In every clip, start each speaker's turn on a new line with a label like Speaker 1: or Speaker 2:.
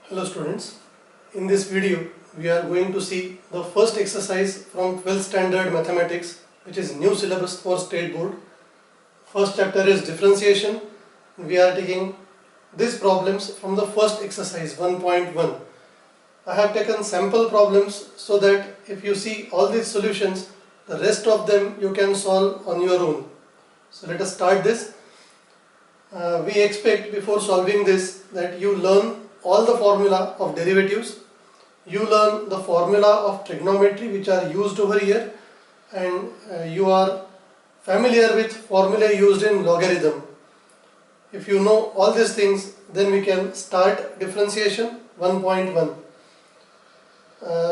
Speaker 1: Hello students, in this video we are going to see the first exercise from 12th standard mathematics, which is new syllabus for state board. First chapter is differentiation. We are taking these problems from the first exercise 1.1. I have taken sample problems so that if you see all these solutions, the rest of them you can solve on your own. So let us start this. We expect before solving this that you learn all the formula of derivatives, you learn the formula of trigonometry which are used over here, and you are familiar with formula used in logarithm. If you know all these things, then we can start differentiation 1.1.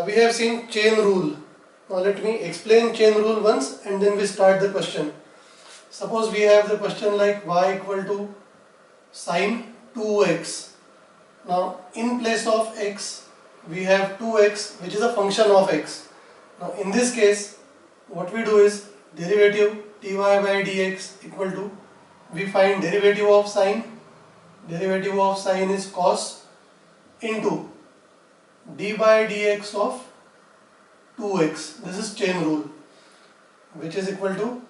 Speaker 1: We have seen chain rule. Now let me explain chain rule once and then we start the question. Suppose we have the question like y equal to sine 2x. Now in place of x we have 2x, which is a function of x. Now in this case what we do is derivative dy by dx equal to, we find derivative of sine. Derivative of sine is cos into d by dx of 2x. This is chain rule, which is equal to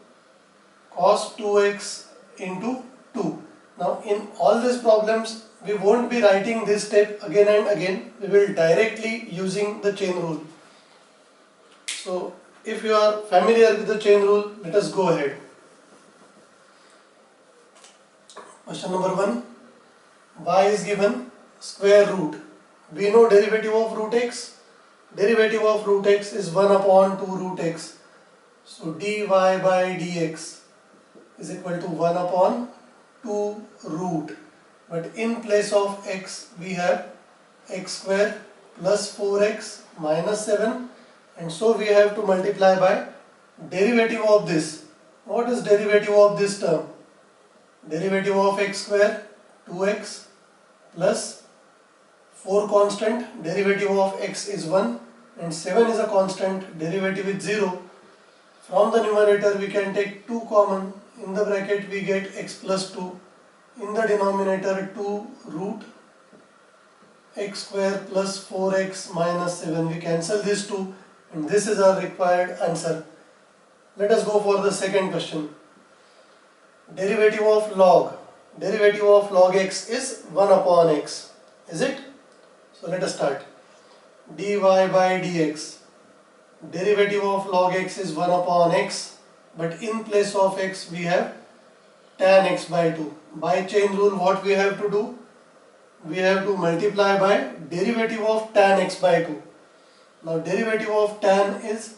Speaker 1: cos 2x into 2. Now in all these problems we won't be writing this step again and again, we will directly using the chain rule. So if you are familiar with the chain rule, let us go ahead. Question number 1, y is given square root. We know derivative of root x. Derivative of root x is 1 upon 2 root x. So dy by dx is equal to 1 upon 2 root. But in place of x we have x square plus 4x minus 7, and so we have to multiply by derivative of this. What is derivative of this term? Derivative of x square 2x plus 4 constant, derivative of x is 1 and 7 is a constant, derivative is 0. From the numerator we can take 2 common, in the bracket we get x plus 2, in the denominator 2 root x square plus 4x minus 7. We cancel these 2 and this is our required answer. Let us go for the second question. Derivative of log. Derivative of log x is 1 upon x. Is it? So let us start. dy by dx. Derivative of log x is 1 upon x, but in place of x we have tan x by 2. By chain rule what we have to do? We have to multiply by derivative of tan x by 2. Now derivative of tan is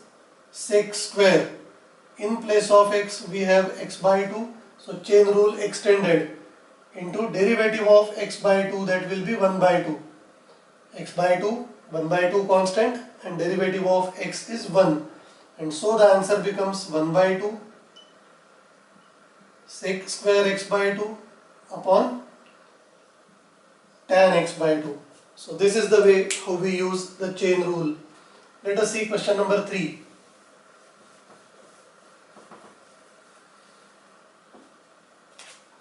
Speaker 1: sec square. In place of x we have x by 2. So chain rule extended into derivative of x by 2, that will be 1 by 2. X by 2, 1 by 2 constant, and derivative of x is 1. And so the answer becomes 1 by 2 sec square x by 2 upon tan x by 2. So this is the way how we use the chain rule. Let us see question number 3.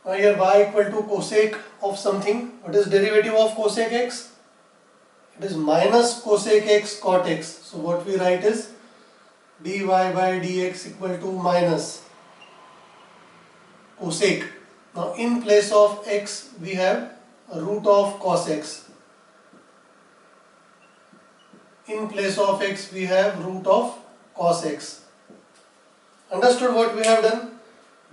Speaker 1: Now here y equal to cosec of something. What is derivative of cosec x? It is minus cosec x cot x. So what we write is dy by dx equal to minus cosec. Now in place of x we have root of cos x. In place of x we have root of cos x. Understood what we have done?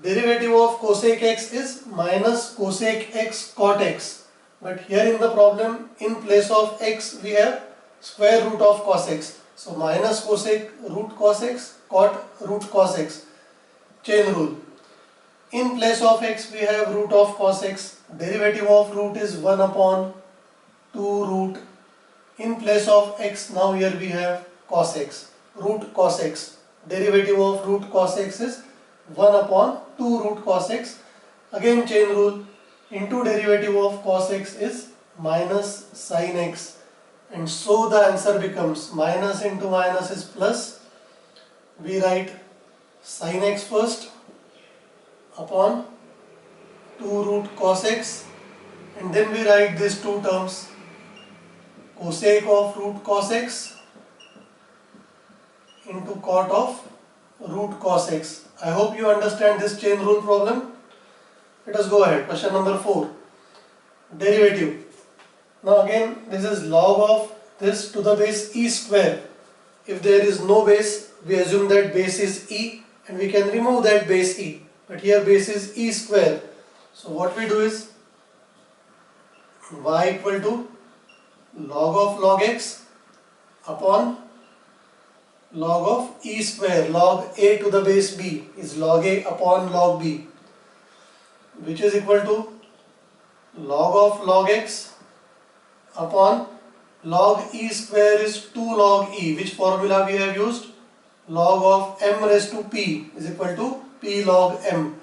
Speaker 1: Derivative of cosec x is minus cosec x cot x. But here in the problem, in place of x we have square root of cos x. So minus cosec root cos x, cot root cos x. Chain rule. In place of x we have root of cos x. Derivative of root is 1 upon 2 root. In place of x now here we have cos x. Root cos x. Derivative of root cos x is 1 upon 2 root cos x. Again chain rule. Into derivative of cos x is minus sin x. And so the answer becomes minus into minus is plus. We write sin x first upon 2 root cos x, and then we write these two terms cosec of root cos x into cot of root cos x. I hope you understand this chain rule problem. Let us go ahead. Question number 4. Derivative. Now again, this is log of this to the base e square. If there is no base, we assume that base is e and we can remove that base e. But here base is e square. So what we do is y equal to log of log x upon log of e square. Log a to the base b is log a upon log b, which is equal to log of log x upon log e square is 2 log e. Which formula we have used? Log of m raised to p is equal to p log m,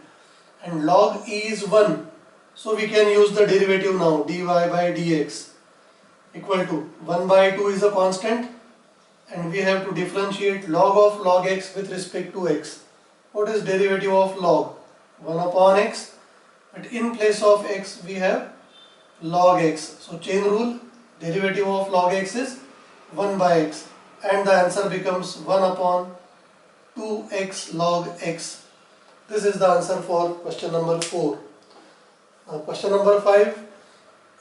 Speaker 1: and log e is 1. So we can use the derivative now, dy by dx equal to 1 by 2 is a constant, and we have to differentiate log of log x with respect to x. What is derivative of log? 1 upon x, but in place of x we have log x. So chain rule, derivative of log x is 1 by x, and the answer becomes 1 upon 2x log x. This is the answer for question number 4. Question number 5.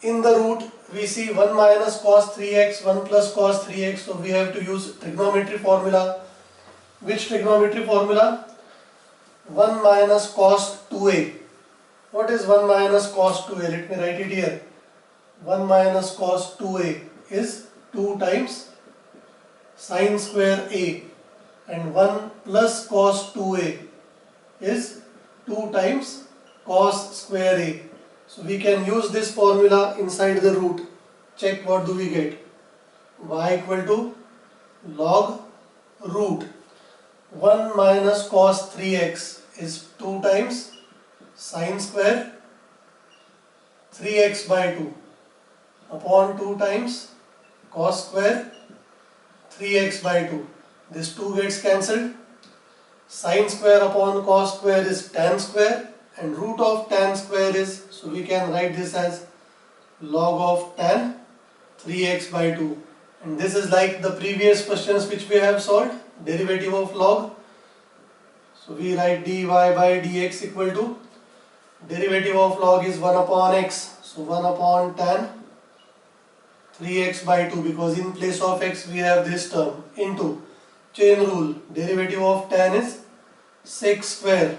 Speaker 1: In the root we see 1 minus cos 3x, 1 plus cos 3x. So we have to use trigonometry formula. Which trigonometry formula? 1 minus cos 2a. What is 1 minus cos 2a? Let me write it here. 1 minus cos 2a is 2 times sin square a, and 1 plus cos 2a is 2 times cos square a. So we can use this formula inside the root. Check what do we get. Y equal to log root 1 minus cos 3x is 2 times sin square 3x by 2 upon 2 times cos square 3x by 2. This 2 gets cancelled. Sin square upon cos square is tan square, and root of tan square is, so we can write this as log of tan 3x by 2. And this is like the previous questions which we have solved, derivative of log. So we write dy by dx equal to derivative of log is 1 upon x. So 1 upon tan 3x by 2, because in place of x we have this term, into chain rule, derivative of tan is sec square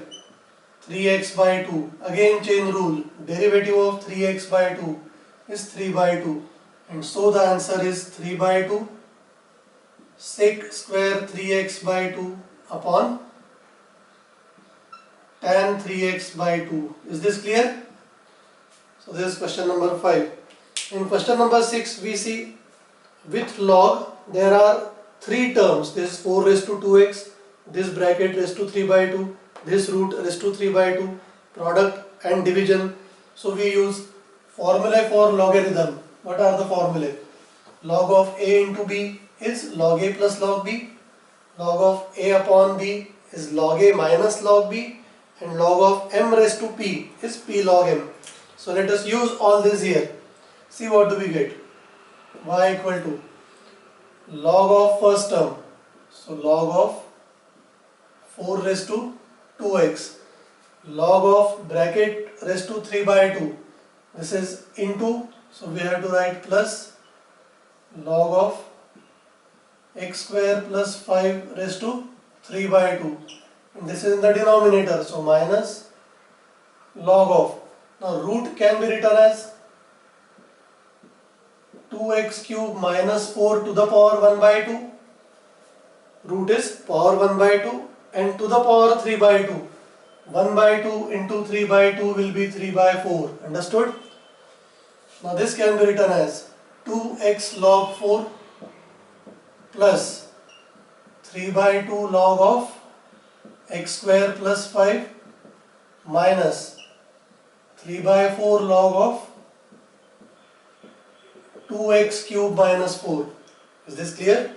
Speaker 1: 3x by 2. Again chain rule, derivative of 3x by 2 is 3 by 2. And so the answer is 3 by 2 sec square 3x by 2 upon tan 3x by 2. Is this clear? So this is question number 5. In question number 6 we see with log there are 3 terms. This is 4 raised to 2x, this bracket raised to 3 by 2, this root raised to 3 by 2, product and division. So we use formulae for logarithm. What are the formulae? Log of a into b is log a plus log b, log of a upon b is log a minus log b, and log of m raised to p is p log m. So let us use all this here. See what do we get. Y equal to log of first term, so log of 4 raised to 2x, log of bracket raised to 3 by 2, this is into, so we have to write plus log of x square plus 5 raised to 3 by 2, and this is in the denominator, so minus log of, now root can be written as 2x cube minus 4 to the power 1 by 2. Root is power 1 by 2 and to the power 3 by 2. 1 by 2 into 3 by 2 will be 3 by 4. Understood? Now this can be written as 2x log 4 plus 3 by 2 log of x square plus 5 minus 3 by 4 log of 2x cube minus 4. Is this clear?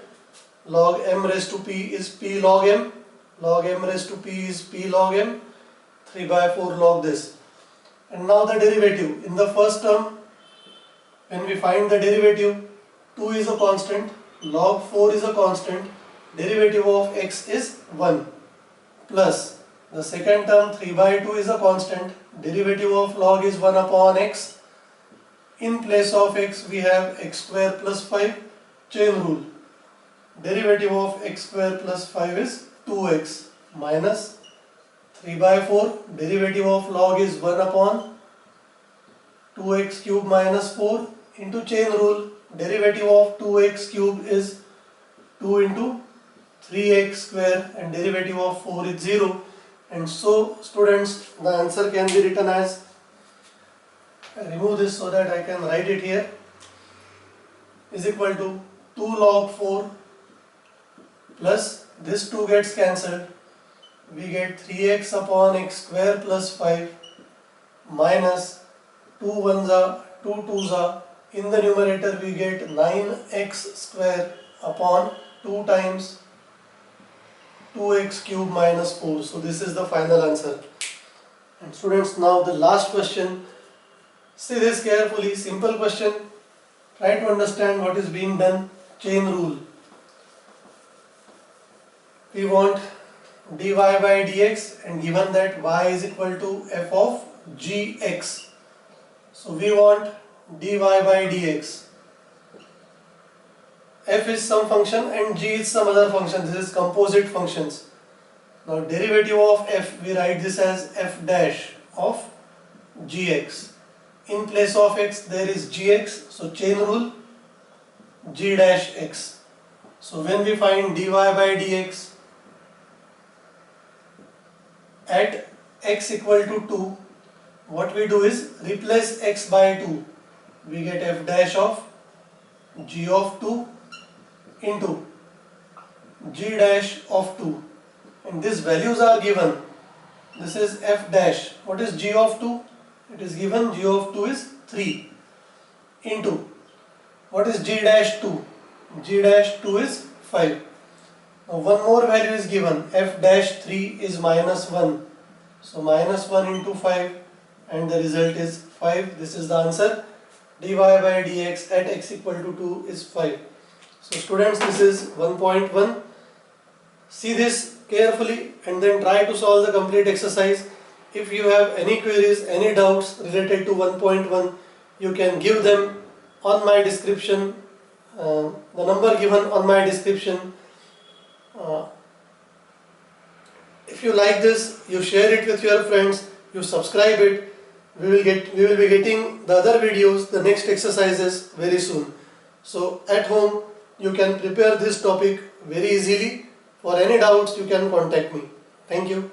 Speaker 1: Log m raised to p is p log m. Log m raised to p is p log m. 3 by 4 log this. And now the derivative. In the first term, when we find the derivative, 2 is a constant, log 4 is a constant, derivative of x is 1, plus the second term 3 by 2 is a constant, derivative of log is 1 upon x. In place of x we have x square plus 5, chain rule. Derivative of x square plus 5 is 2x minus 3 by 4, derivative of log is 1 upon 2x cube minus 4 into chain rule. Derivative of 2x cube is 2 into 3x square and derivative of 4 is 0. And so students, the answer can be written as, I remove this so that I can write it here, is equal to 2 log 4 plus this 2 gets cancelled. We get 3x upon x square plus 5 minus 2 ones are 2 twos are. In the numerator we get 9x square upon 2 times 2x cube minus 4. So this is the final answer. And students, now the last question. See this carefully, simple question. Try to understand what is being done. Chain rule. We want dy by dx and given that y is equal to f of gx. So we want dy by dx. F is some function and g is some other function. This is composite functions. Now derivative of f, we write this as f dash of gx. In place of x there is gx, so chain rule g dash x. So when we find dy by dx at x equal to 2, what we do is replace x by 2. We get f dash of g of 2 into g dash of 2, and these values are given. This is f dash. What is g of 2? It is given g of 2 is 3 into what is g dash 2? G dash 2 is 5. Now one more value is given, f dash 3 is minus 1. So minus 1 into 5 and the result is 5. This is the answer. Dy by dx at x equal to 2 is 5. So students, this is 1.1. See this carefully and then try to solve the complete exercise. If you have any queries, any doubts related to 1.1, you can give them on my description, the number given on my description. If you like this, you share it with your friends, you subscribe it. We will be getting the other videos, the next exercises very soon. So at home you can prepare this topic very easily. For any doubts you can contact me. Thank you.